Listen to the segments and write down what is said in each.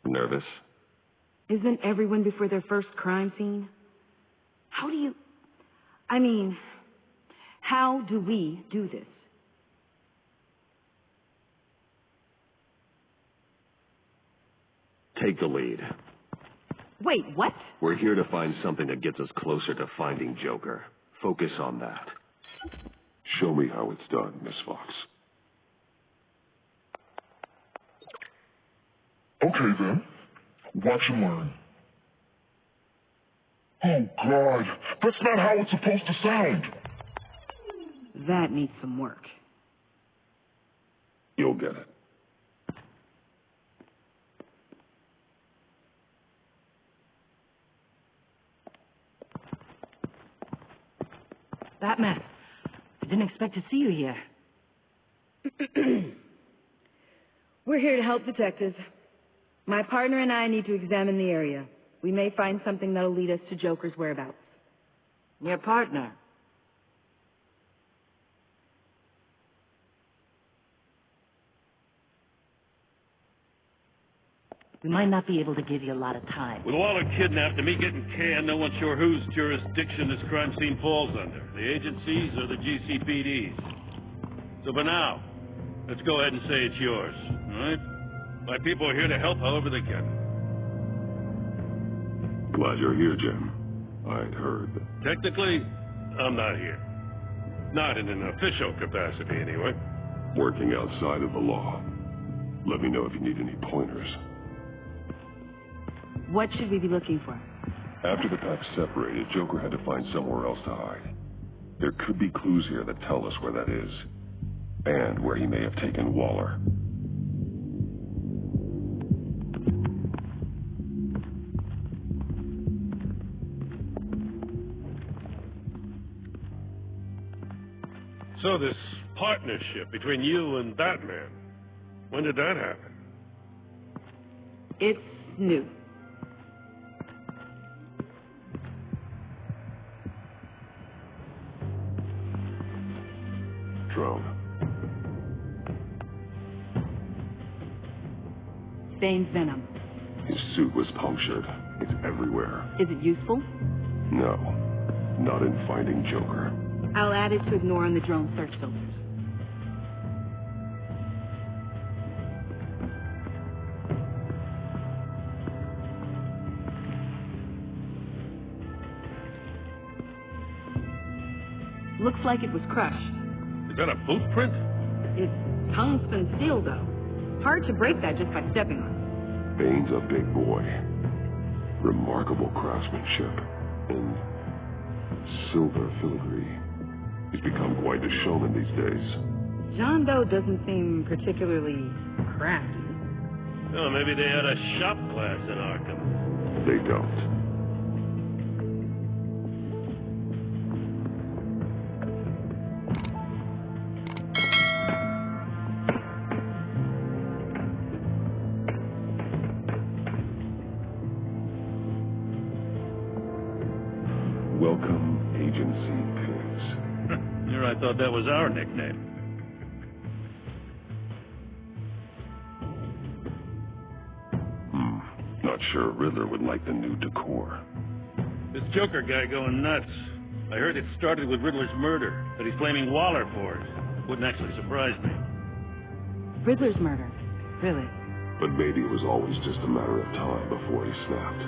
Nervous? Isn't everyone before their first crime scene? How do we do this? Take the lead. Wait, what? We're here to find something that gets us closer to finding Joker. Focus on that. Show me how it's done, Miss Fox. Okay, then. Watch and learn. Oh, God. That's not how it's supposed to sound. That needs some work. You'll get it. Batman, I didn't expect to see you here. We're here to help detectives. My partner and I need to examine the area. We may find something that'll lead us to Joker's whereabouts. Your partner? We might not be able to give you a lot of time. With Waller kidnapped and me getting canned, no one's sure whose jurisdiction this crime scene falls under. The agencies or the GCPD's. So for now, let's go ahead and say it's yours, all right? My people are here to help however they can. Glad you're here, Jim. I'd heard. Technically, I'm not here. Not in an official capacity, anyway. Working outside of the law. Let me know if you need any pointers. What should we be looking for? After the pack separated, Joker had to find somewhere else to hide. There could be clues here that tell us where that is. And where he may have taken Waller. So this partnership between you and Batman, when did that happen? It's new. Drone. Bane's venom. His suit was punctured. It's everywhere. Is it useful? No. Not in finding Joker. I'll add it to ignore on the drone search filters. Looks like it was crushed. Is that a boot print? It's tungsten steel, though. Hard to break that just by stepping on it. Bane's a big boy. Remarkable craftsmanship. And silver filigree. He's become quite a showman these days. John Doe doesn't seem particularly crafty. Oh, maybe they had a shop class in Arkham. They don't. Welcome, Agency Pigs. Here, I thought that was our nickname. Not sure Riddler would like the new decor. This Joker guy going nuts. I heard it started with Riddler's murder, but he's blaming Waller for it. Wouldn't actually surprise me. Riddler's murder? Really? But maybe it was always just a matter of time before he snapped.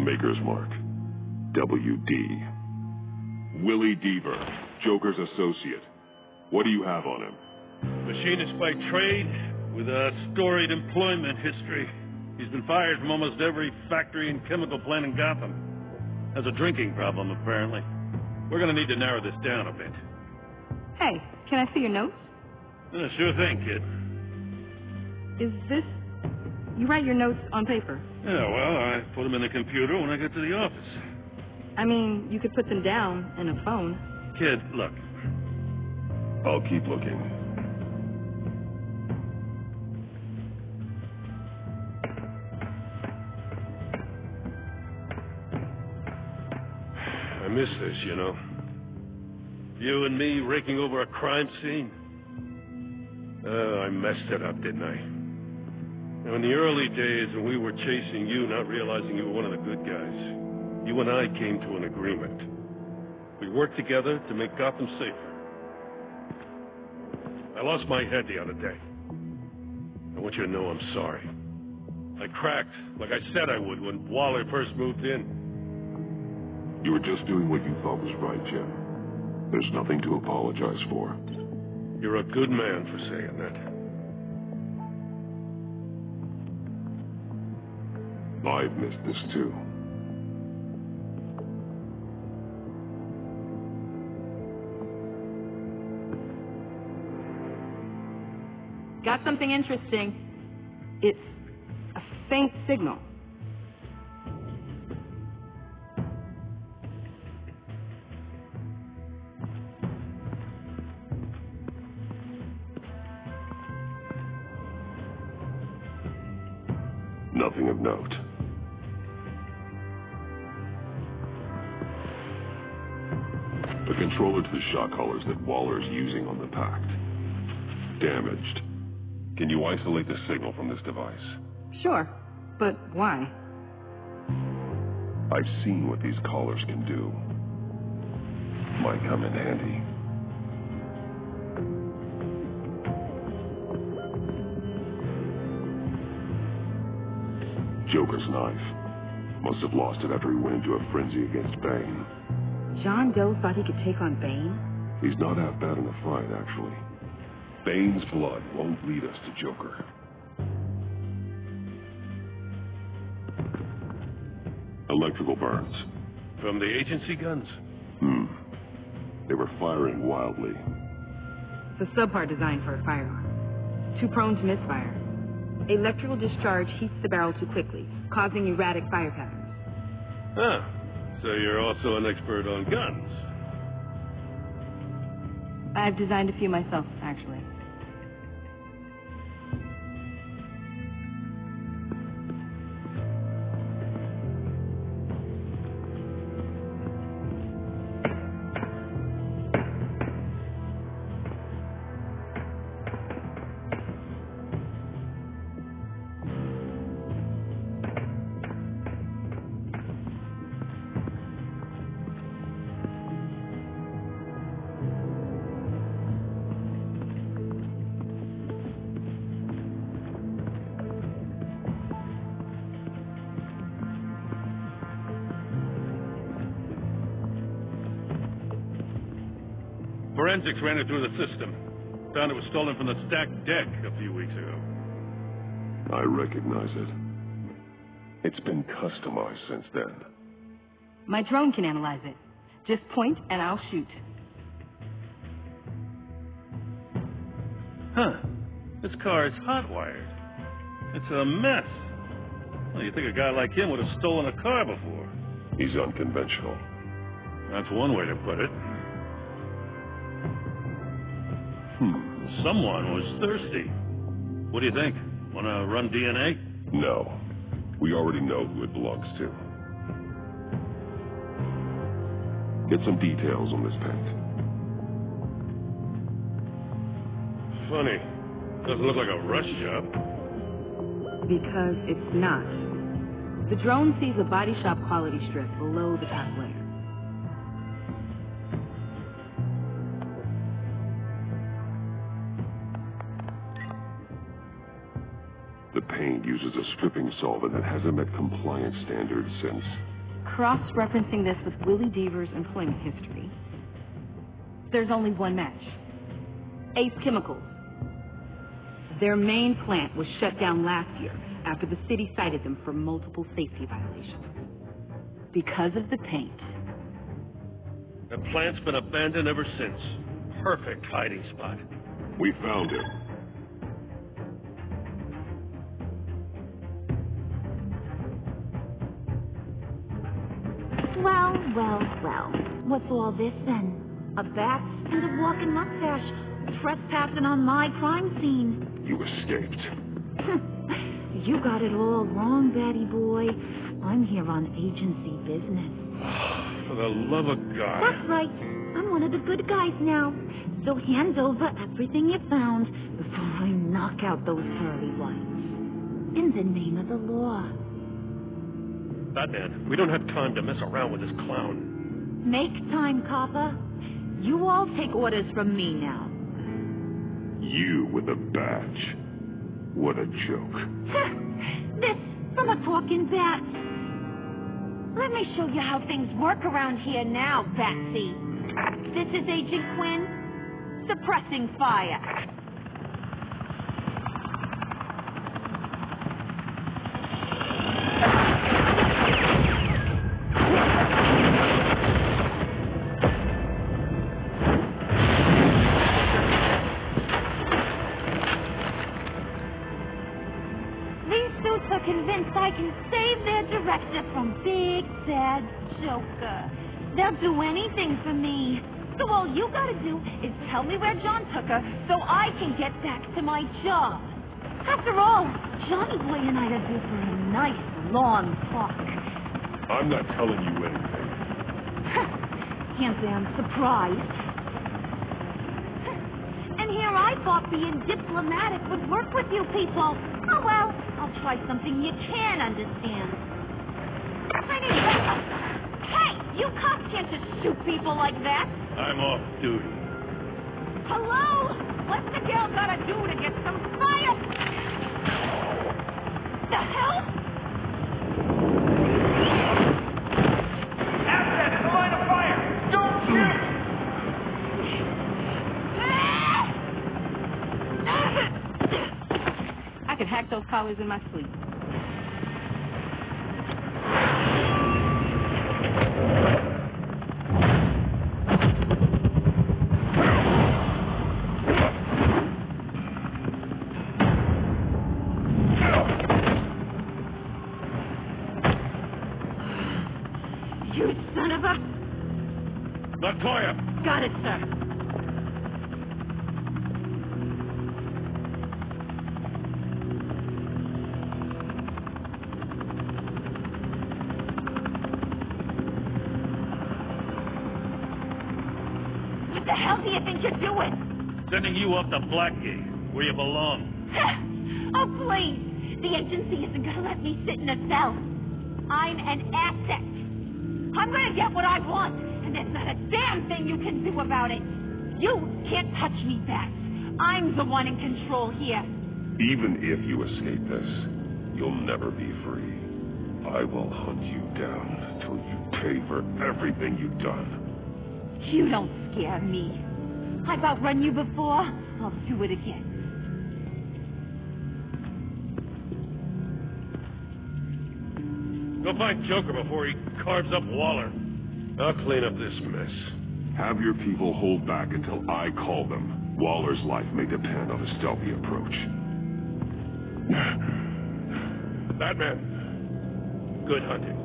Maker's Mark. W.D. Willie Deaver, Joker's associate. What do you have on him? Machinist by trade, with a storied employment history. He's been fired from almost every factory and chemical plant in Gotham. Has a drinking problem, apparently. We're gonna need to narrow this down a bit. Hey, can I see your notes? Sure thing, kid. Is this... You write your notes on paper? Yeah, well, I put them in the computer when I get to the office. I mean, you could put them down in a phone. Kid, look. I'll keep looking. I miss this, you know. You and me raking over a crime scene. I messed it up, didn't I? Now, in the early days when we were chasing you, not realizing you were one of the good guys, you and I came to an agreement. We worked together to make Gotham safer. I lost my head the other day. I want you to know I'm sorry. I cracked, like I said I would when Waller first moved in. You were just doing what you thought was right, Jim. There's nothing to apologize for. You're a good man for saying that. I've missed this too. Got something interesting. It's a faint signal. Nothing of note. The controller to the shot collars that Waller's using on the Pact. Damaged. Can you isolate the signal from this device? Sure, but why? I've seen what these collars can do. Might come in handy. Joker's knife. Must have lost it after he went into a frenzy against Bane. John Doe thought he could take on Bane? He's not half bad in a fight, actually. Bane's blood won't lead us to Joker. Electrical burns. From the agency guns? They were firing wildly. It's a subpart designed for a firearm. Too prone to misfire. Electrical discharge heats the barrel too quickly, causing erratic fire patterns. Huh. So you're also an expert on guns. I've designed a few myself, actually. Forensics ran it through the system. Found it was stolen from the stacked deck a few weeks ago. I recognize it. It's been customized since then. My drone can analyze it. Just point and I'll shoot. Huh. This car is hot-wired. It's a mess. Well, you'd think a guy like him would have stolen a car before. He's unconventional. That's one way to put it. Someone was thirsty. What do you think? Want to run DNA? No. We already know who it belongs to. Get some details on this paint. Funny. Doesn't look like a rush job. Because it's not. The drone sees a body shop quality strip below the top layer. The paint uses a stripping solvent that hasn't met compliance standards since... Cross-referencing this with Willie Deaver's employment history, there's only one match. Ace Chemicals. Their main plant was shut down last year after the city cited them for multiple safety violations. Because of the paint. The plant's been abandoned ever since. Perfect hiding spot. We found him. Well, well. What's all this then? A bat and a walking mustache trespassing on my crime scene. You escaped. You got it all wrong, Batty boy. I'm here on agency business. For the love of God. That's right. I'm one of the good guys now. So hand over everything you found before I knock out those pearly whites. In the name of the law. Batman, we don't have time to mess around with this clown. Make time, copper. You all take orders from me now. You with a badge. What a joke. This from a talking bat. Let me show you how things work around here now, Batsy. This is Agent Quinn, suppressing fire. Convinced I can save their director from Big Bad Joker. They'll do anything for me. So all you gotta do is tell me where John took her so I can get back to my job. After all, Johnny Boy and I are due for a nice long talk. I'm not telling you anything. Can't say I'm surprised. And here I thought being diplomatic would work with you people. Oh well, I'll try something you can understand. Hey, you cops can't just shoot people like that. I'm off duty. Hello? What's the girl gotta do to get some fire? The hell? Asset in the line of fire! Don't shoot! I could hack those collars in my sleep. You son of a... Latoya! Got it, sir. What the hell do you think you're doing? Sending you off to Blackgate, where you belong. Oh, please. The agency isn't going to let me sit in a cell. I'm an asset. I'm going to get what I want, and there's not a damn thing you can do about it. You can't touch me, Bats. I'm the one in control here. Even if you escape this, you'll never be free. I will hunt you down till you pay for everything you've done. You don't scare me. I've outrun you before. I'll do it again. Go find Joker before he carves up Waller. I'll clean up this mess. Have your people hold back until I call them. Waller's life may depend on a stealthy approach. Batman, good hunting.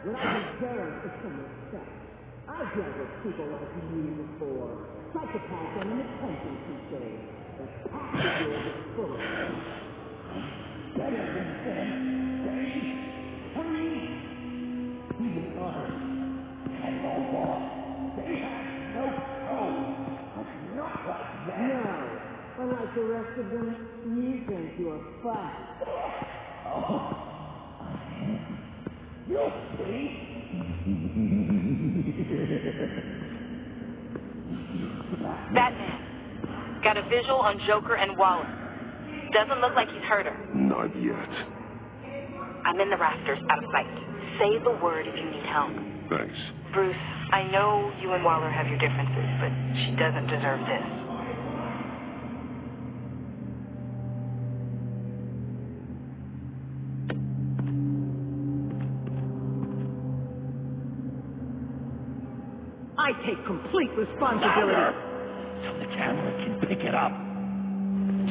What I deserve is some respect. I've dealt with people like you before. Psychopaths and an attention cliche. The package is full of them. Better than them. They, hurry. Even others have no boss. They have no code. Not like that. No. Unlike the rest of them, you think you're fine. Oh. You'll see. Batman, Got a visual on Joker and Waller. Doesn't look like he's hurt her. Not yet. I'm in the rafters, out of sight. Say the word if you need help. Thanks. Bruce, I know you and Waller have your differences, but she doesn't deserve this. I take complete responsibility. So the camera can pick it up.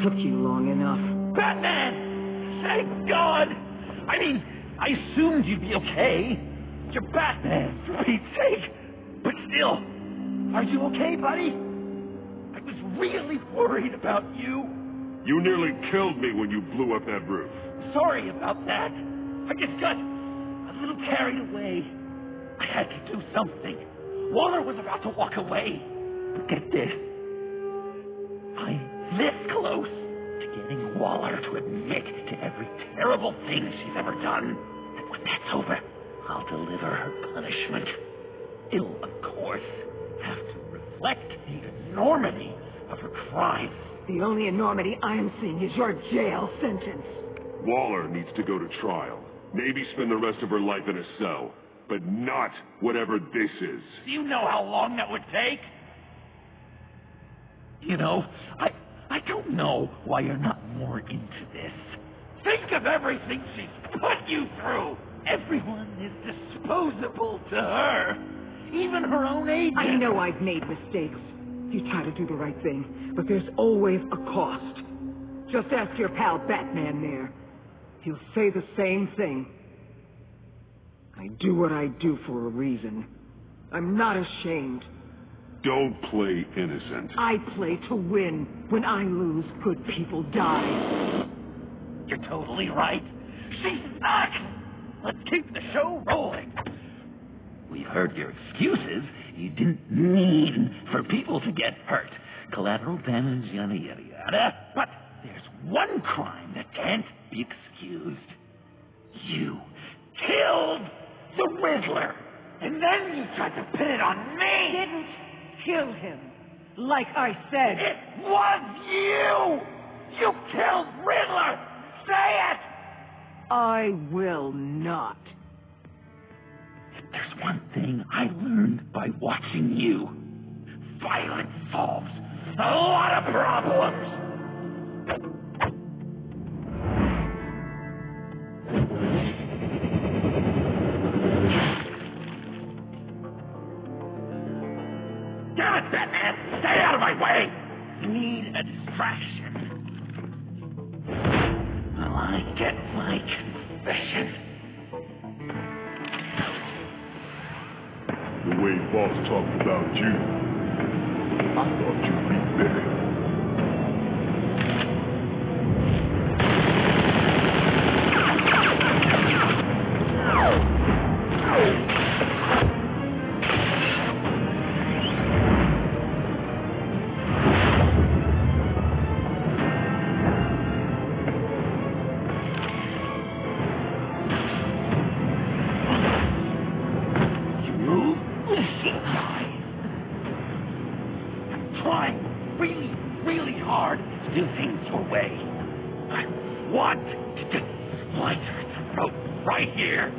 Took you long enough. Batman! Thank God! I mean, I assumed you'd be okay. You're Batman, for Pete's sake. But still, are you okay, buddy? I was really worried about you. You nearly killed me when you blew up that roof. Sorry about that. I just got a little carried away. I had to do something. Waller was about to walk away. But get this. I'm this close to getting Waller to admit to every terrible thing she's ever done. And when that's over, I'll deliver her punishment. It'll, of course, have to reflect the enormity of her crime. The only enormity I'm seeing is your jail sentence. Waller needs to go to trial. Maybe spend the rest of her life in a cell. But not whatever this is. Do you know how long that would take? You know, I don't know why you're not more into this. Think of everything she's put you through. Everyone is disposable to her. Even her own agent. I know I've made mistakes. You try to do the right thing, but there's always a cost. Just ask your pal Batman there. He'll say the same thing. I do what I do for a reason. I'm not ashamed. Don't play innocent. I play to win. When I lose, good people die. You're totally right. She's sucks. Let's keep the show rolling. We've heard your excuses. You didn't mean for people to get hurt. Collateral damage, yada, yada, yada. But there's one crime that can't be excused. You killed the Riddler. And then you tried to pin it on me. Didn't kill him. Like I said. It was you! You killed Riddler! Say it! I will not. If there's one thing I learned by watching you, violence solves a lot of problems. Damn it, Batman! Stay out of my way! You need a distraction. Well, I get my confession. The way Boss talked about you, I thought you'd be better. Really hard to do things your way. I want to just slice her throat right here,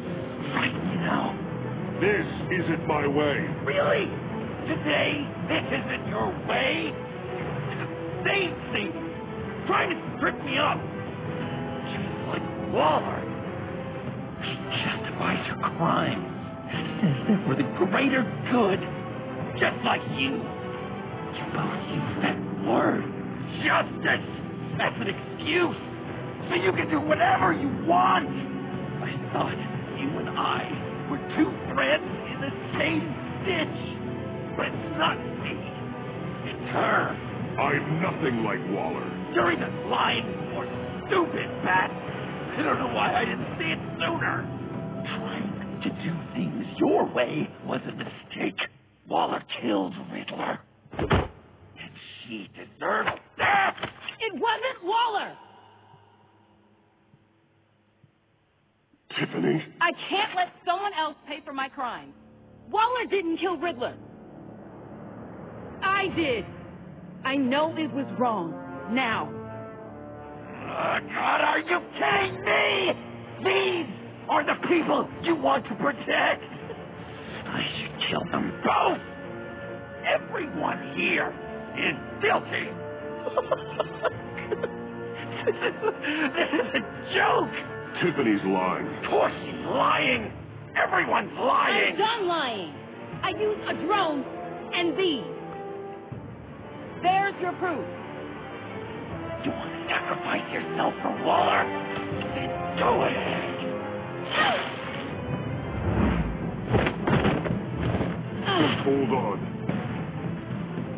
right now. This isn't my way. Really? Today, this isn't your way? Same thing. Trying to trip me up. She's like Waller. She justifies her crimes. Says they're for the greater good. Just like you. You both use that word, justice, as an excuse, so you can do whatever you want. I thought you and I were two friends in the same ditch, but it's not me. It's her. I'm nothing like Waller. You're even lying or stupid, Pat. I don't know why I didn't see it sooner. Trying to do things your way was a mistake. Waller killed Riddler. She deserves death! It wasn't Waller! Tiffany? I can't let someone else pay for my crime. Waller didn't kill Riddler. I did. I know it was wrong. Now. God, are you kidding me? These are the people you want to protect. I should kill them both. Everyone here is guilty. This is a joke. Tiffany's lying. Of course she's lying. Everyone's lying. I'm done lying. I used a drone and these. There's your proof. You want to sacrifice yourself for Waller? Then go ahead. Just hold on.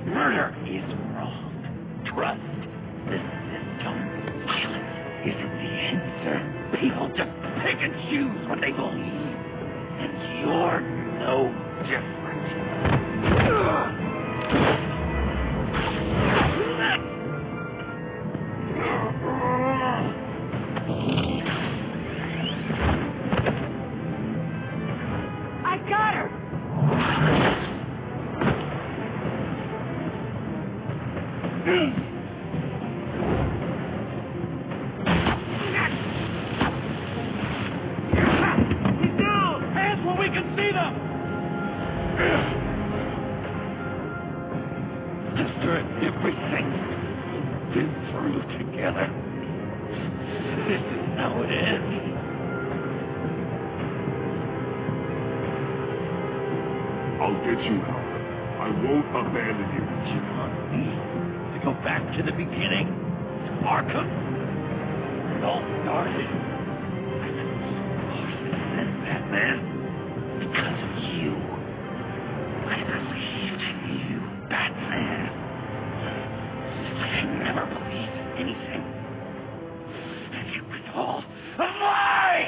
Murder is wrong. Trust the system. Violence isn't the answer. People just pick and choose what they believe. And you're no different. I got her! Get down! Hands where we can see them! After everything been through together, this is how it ends. I'll get you help. I won't abandon you. You want me to go back to the beginning? To Arkham? It all started. And Batman? Because of you. I believed in you, Batman. I never believed in anything. And it was all a lie!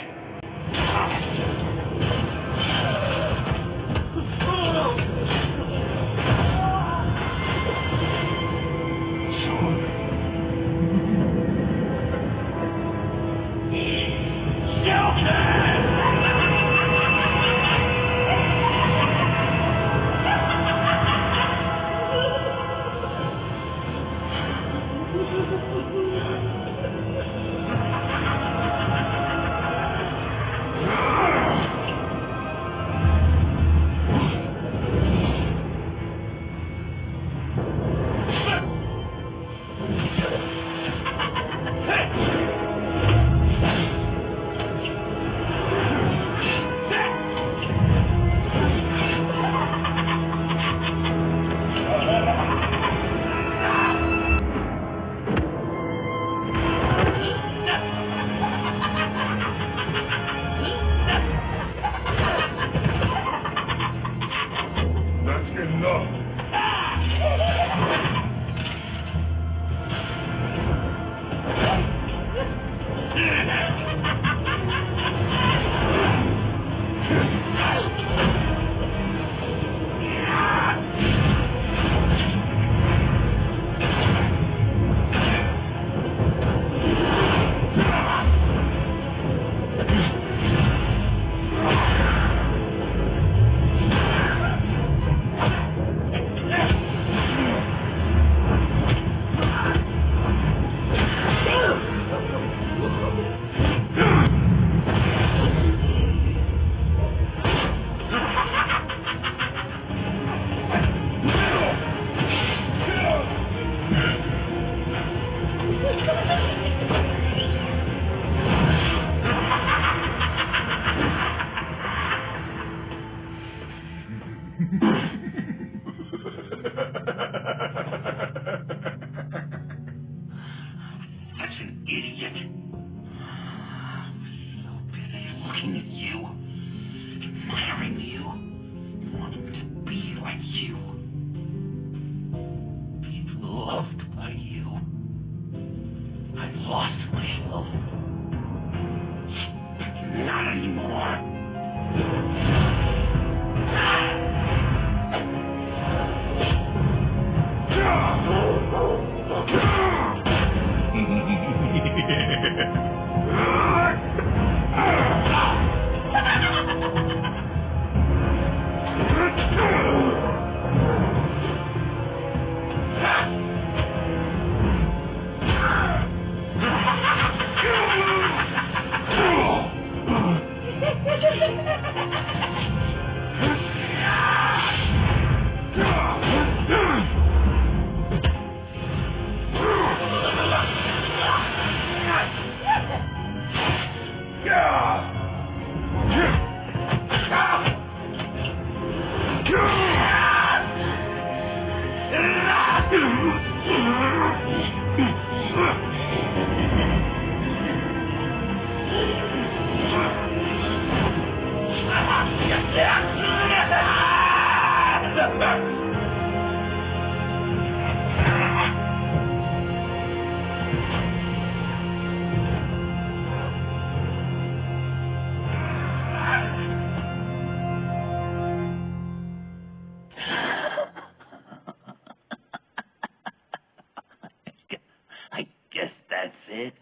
I guess that's it.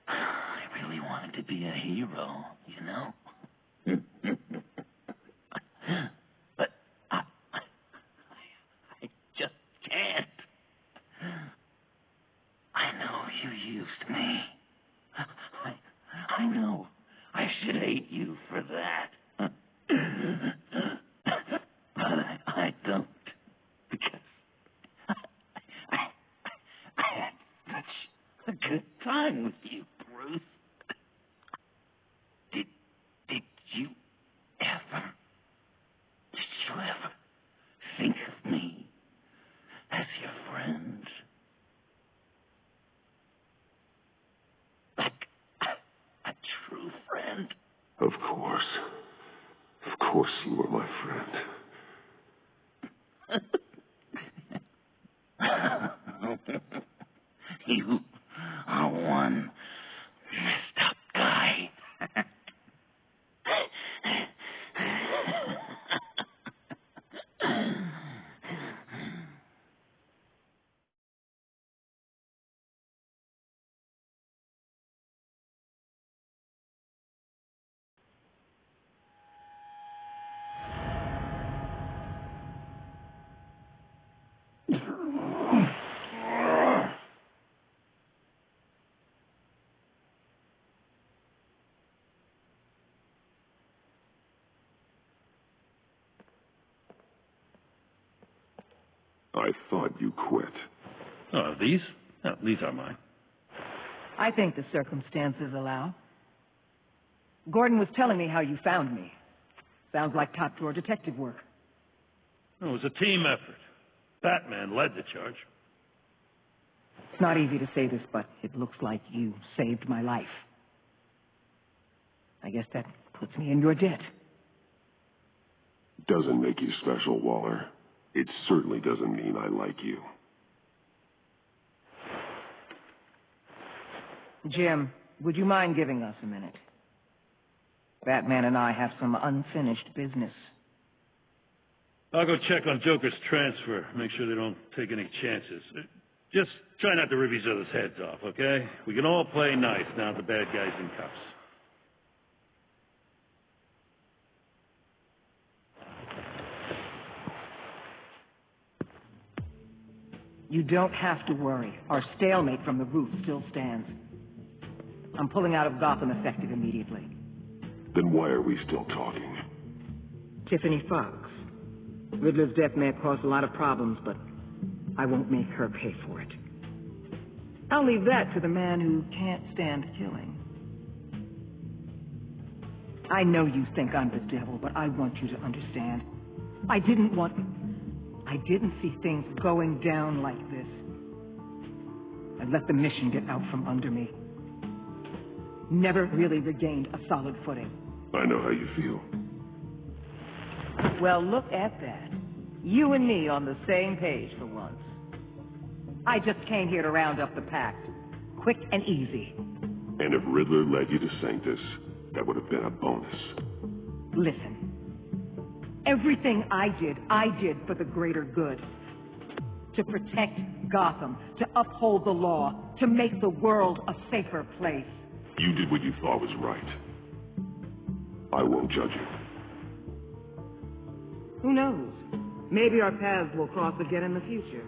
I really wanted to be a hero, you know? But I just can't. I know you used me. I know I should hate you for that. But I don't. Because I had such a good time with you, Bruce. Did you ever think of me as your friend? Like a true friend? Of course. Of course you were my friend. You are one messed up guy. I thought you quit. Oh, these? No, these are mine. I think the circumstances allow. Gordon was telling me how you found me. Sounds like top-drawer detective work. It was a team effort. Batman led the charge. It's not easy to say this, but it looks like you saved my life. I guess that puts me in your debt. Doesn't make you special, Waller. It certainly doesn't mean I like you. Jim, would you mind giving us a minute? Batman and I have some unfinished business. I'll go check on Joker's transfer. Make sure they don't take any chances. Just try not to rip each other's heads off, okay? We can all play nice now the bad guy's in cuffs. You don't have to worry. Our stalemate from the roof still stands. I'm pulling out of Gotham effective immediately. Then why are we still talking? Tiffany Fox. Riddler's death may have caused a lot of problems, but I won't make her pay for it. I'll leave that to the man who can't stand killing. I know you think I'm the devil, but I want you to understand. I didn't see things going down like this. I let the mission get out from under me. Never really regained a solid footing. I know how you feel. Well, look at that. You and me on the same page for once. I just came here to round up the pack. Quick and easy. And if Riddler led you to Sanctus, that would have been a bonus. Listen. Everything I did for the greater good. To protect Gotham, to uphold the law, to make the world a safer place. You did what you thought was right. I won't judge you. Who knows? Maybe our paths will cross again in the future.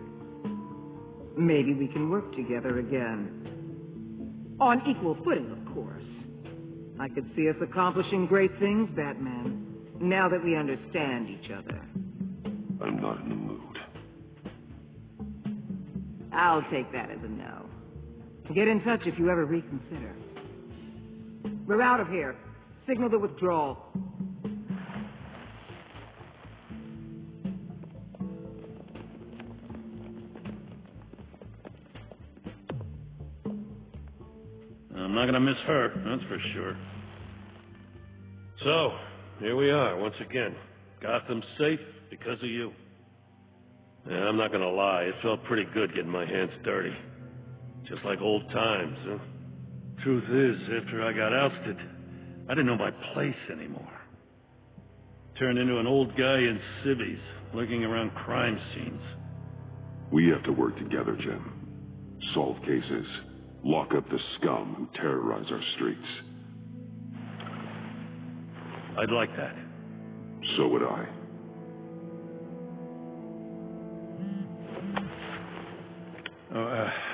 Maybe we can work together again. On equal footing, of course. I could see us accomplishing great things, Batman, now that we understand each other. I'm not in the mood. I'll take that as a no. Get in touch if you ever reconsider. We're out of here. Signal the withdrawal. I'm not gonna miss her, that's for sure. So, here we are, once again. Gotham's safe because of you. Yeah, I'm not gonna lie, it felt pretty good getting my hands dirty. Just like old times, huh? Truth is, after I got ousted, I didn't know my place anymore. Turned into an old guy in civvies, lurking around crime scenes. We have to work together, Jim. Solve cases. Lock up the scum who terrorize our streets. I'd like that. So would I.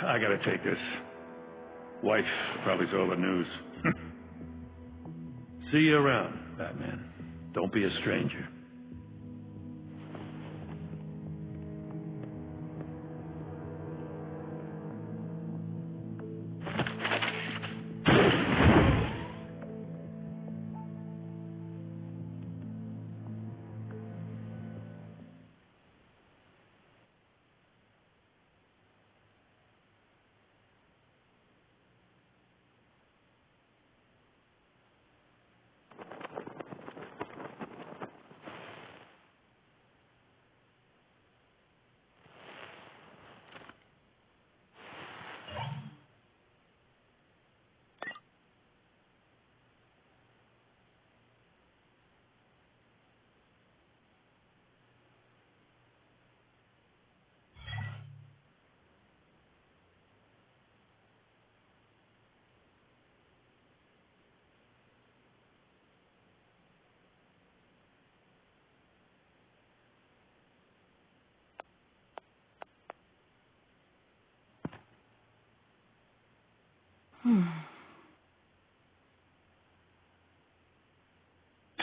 I gotta take this. Wife probably saw the news. See you around, Batman. Don't be a stranger.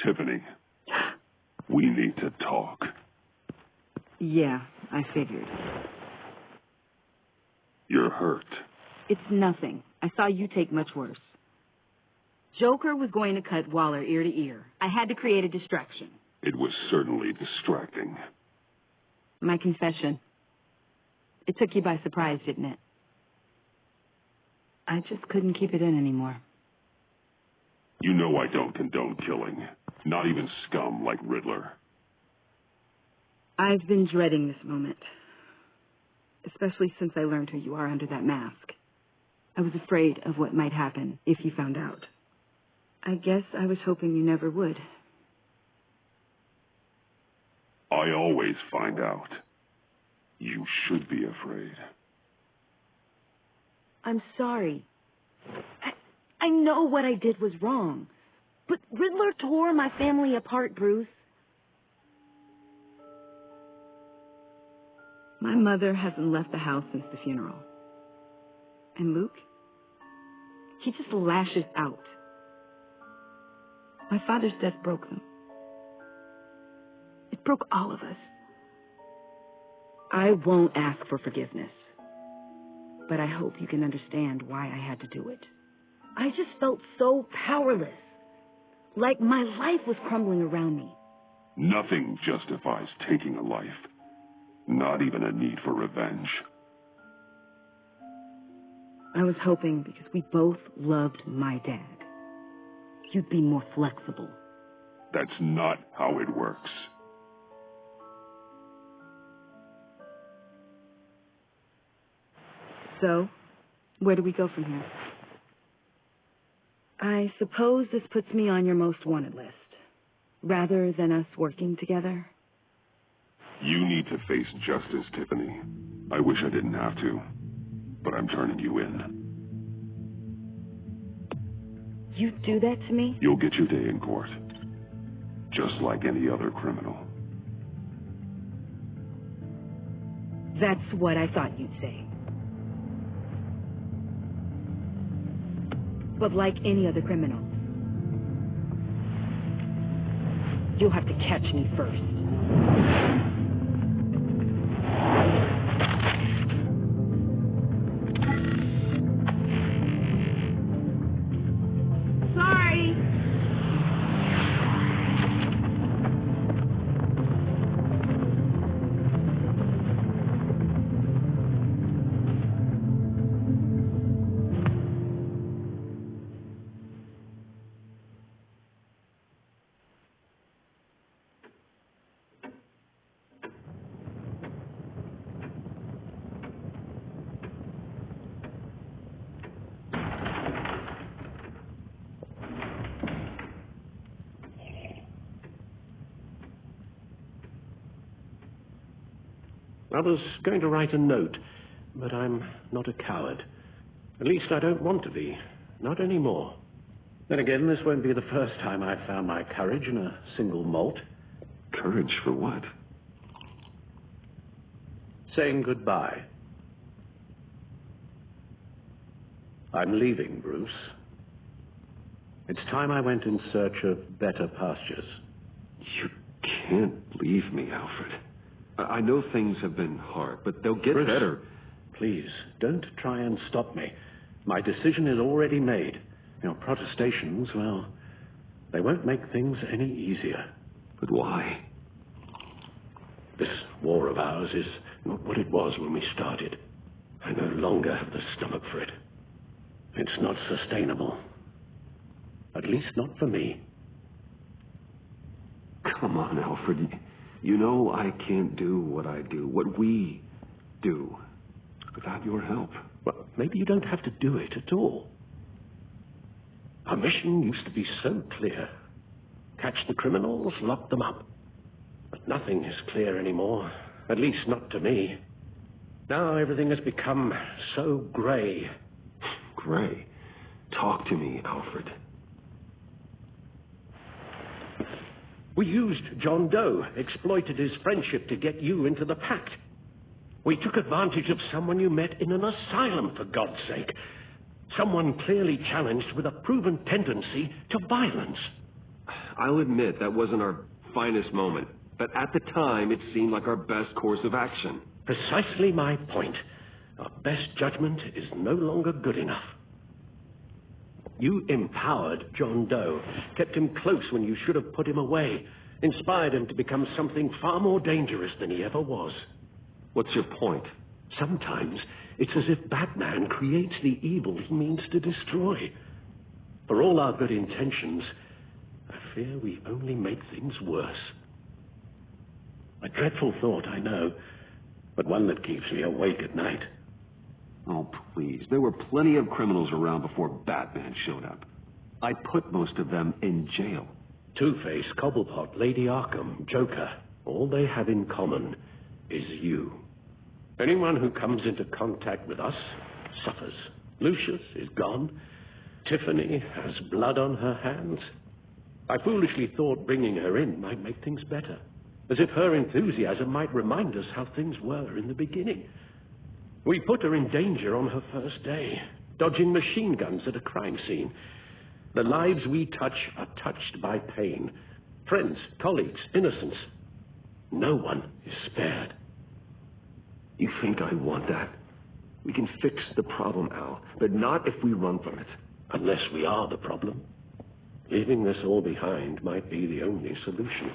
Tiffany, we need to talk. Yeah, I figured. You're hurt. It's nothing. I saw you take much worse. Joker was going to cut Waller ear to ear. I had to create a distraction. It was certainly distracting. My confession. It took you by surprise, didn't it? I just couldn't keep it in anymore. You know I don't condone killing. Not even scum like Riddler. I've been dreading this moment. Especially since I learned who you are under that mask. I was afraid of what might happen if you found out. I guess I was hoping you never would. I always find out. You should be afraid. I'm sorry. I know what I did was wrong. But Riddler tore my family apart, Bruce. My mother hasn't left the house since the funeral. And Luke? He just lashes out. My father's death broke them. It broke all of us. I won't ask for forgiveness. But I hope you can understand why I had to do it. I just felt so powerless. Like my life was crumbling around me. Nothing justifies taking a life. Not even a need for revenge. I was hoping because we both loved my dad, you'd be more flexible. That's not how it works. So, where do we go from here? I suppose this puts me on your most wanted list, rather than us working together. You need to face justice, Tiffany. I wish I didn't have to, but I'm turning you in. You'd do that to me? You'll get your day in court, just like any other criminal. That's what I thought you'd say. But like any other criminal, You'll have to catch me first. Sorry. I was going to write a note, but I'm not a coward. At least I don't want to be. Not anymore. Then again, this won't be the first time I've found my courage in a single malt. Courage for what? Saying goodbye. I'm leaving, Bruce. It's time I went in search of better pastures. You can't leave me, Alfred. I know things have been hard, but they'll get Bruce, better. Please, don't try and stop me. My decision is already made. Your protestations, well, they won't make things any easier. But why? This war of ours is not what it was when we started. I no longer have the stomach for it. It's not sustainable. At least not for me. Come on, Alfred. You know I can't do what I do, what we do, without your help. Well, maybe you don't have to do it at all. Our mission used to be so clear. Catch the criminals, lock them up. But nothing is clear anymore, at least not to me. Now everything has become so gray. Gray? Talk to me, Alfred. We used John Doe, exploited his friendship to get you into the pact. We took advantage of someone you met in an asylum, for God's sake. Someone clearly challenged with a proven tendency to violence. I'll admit that wasn't our finest moment, but at the time it seemed like our best course of action. Precisely my point. Our best judgment is no longer good enough. You empowered John Doe, kept him close when you should have put him away, inspired him to become something far more dangerous than he ever was. What's your point? Sometimes it's as if Batman creates the evil he means to destroy. For all our good intentions, I fear we only make things worse. A dreadful thought, I know, but one that keeps me awake at night. Oh, please. There were plenty of criminals around before Batman showed up. I put most of them in jail. Two-Face, Cobblepot, Lady Arkham, Joker, all they have in common is you. Anyone who comes into contact with us suffers. Lucius is gone. Tiffany has blood on her hands. I foolishly thought bringing her in might make things better, as if her enthusiasm might remind us how things were in the beginning. We put her in danger on her first day, dodging machine guns at a crime scene. The lives we touch are touched by pain. Friends, colleagues, innocents. No one is spared. You think I want that? We can fix the problem, Al, but not if we run from it. Unless we are the problem. Leaving this all behind might be the only solution.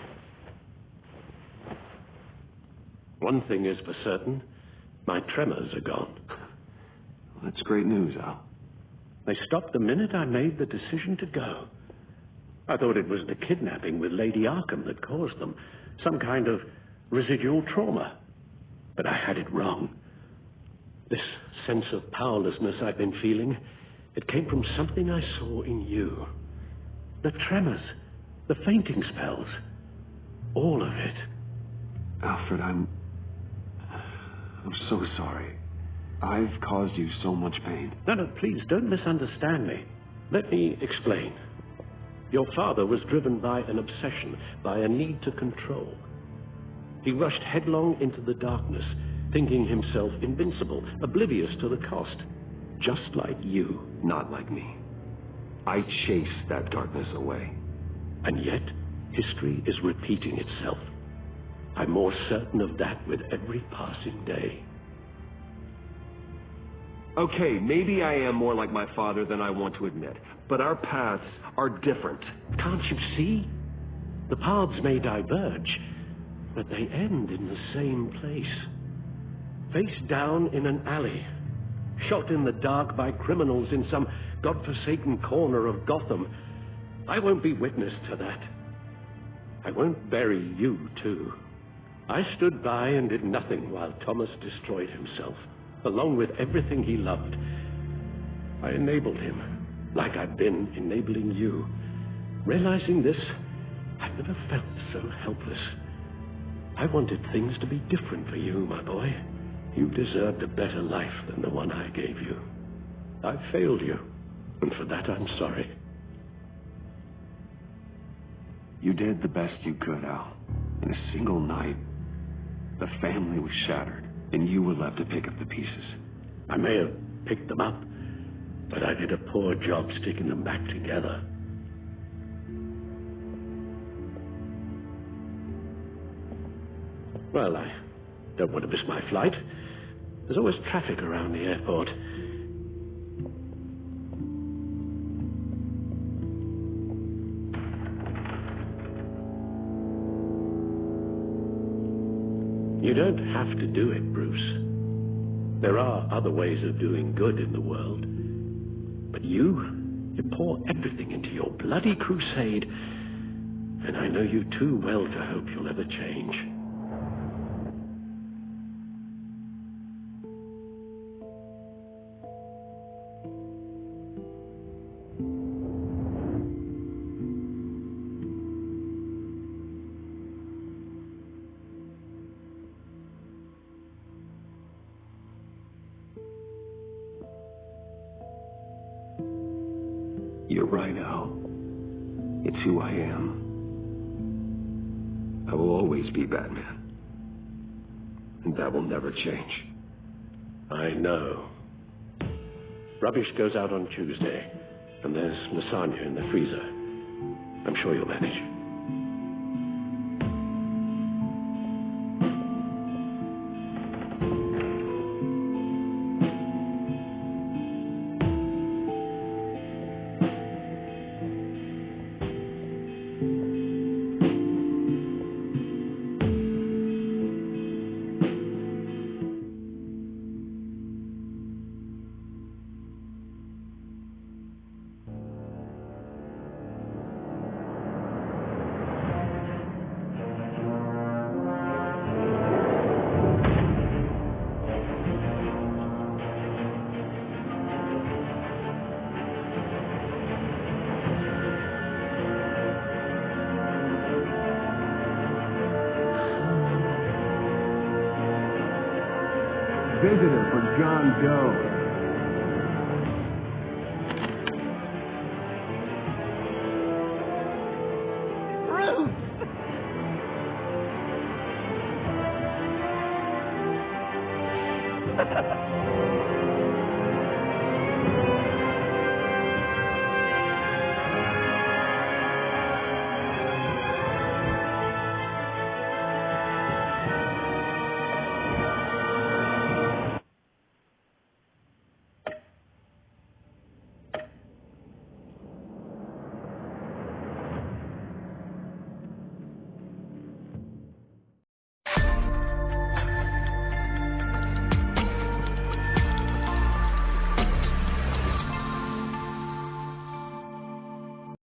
One thing is for certain. My tremors are gone. That's great news, Al. They stopped the minute I made the decision to go. I thought it was the kidnapping with Lady Arkham that caused them. Some kind of residual trauma. But I had it wrong. This sense of powerlessness I've been feeling, it came from something I saw in you. The tremors, the fainting spells, all of it. Alfred, I'm so sorry. I've caused you so much pain. No, please, don't misunderstand me. Let me explain. Your father was driven by an obsession, by a need to control. He rushed headlong into the darkness, thinking himself invincible, oblivious to the cost. Just like you. Not like me. I chased that darkness away. And yet, History is repeating itself. I'm more certain of that with every passing day. Okay, maybe I am more like my father than I want to admit, but our paths are different. Can't you see? The paths may diverge, but they end in the same place. Face down in an alley, shot in the dark by criminals in some godforsaken corner of Gotham. I won't be witness to that. I won't bury you, too. I stood by and did nothing while Thomas destroyed himself, along with everything he loved. I enabled him, like I've been enabling you. Realizing this, I've never felt so helpless. I wanted things to be different for you, my boy. You deserved a better life than the one I gave you. I failed you, and for that I'm sorry. You did the best you could, Al. In a single night, the family was shattered, and you were left to pick up the pieces. I may have picked them up, but I did a poor job sticking them back together. Well, I don't want to miss my flight. There's always traffic around the airport. You don't have to do it, Bruce. There are other ways of doing good in the world. But you pour everything into your bloody crusade, and I know you too well to hope you'll ever change. You're right, Al. It's who I am. I will always be Batman. And that will never change. I know. Rubbish goes out on Tuesday, and there's lasagna in the freezer. I'm sure you'll manage. Visitor for John Doe. Bruce!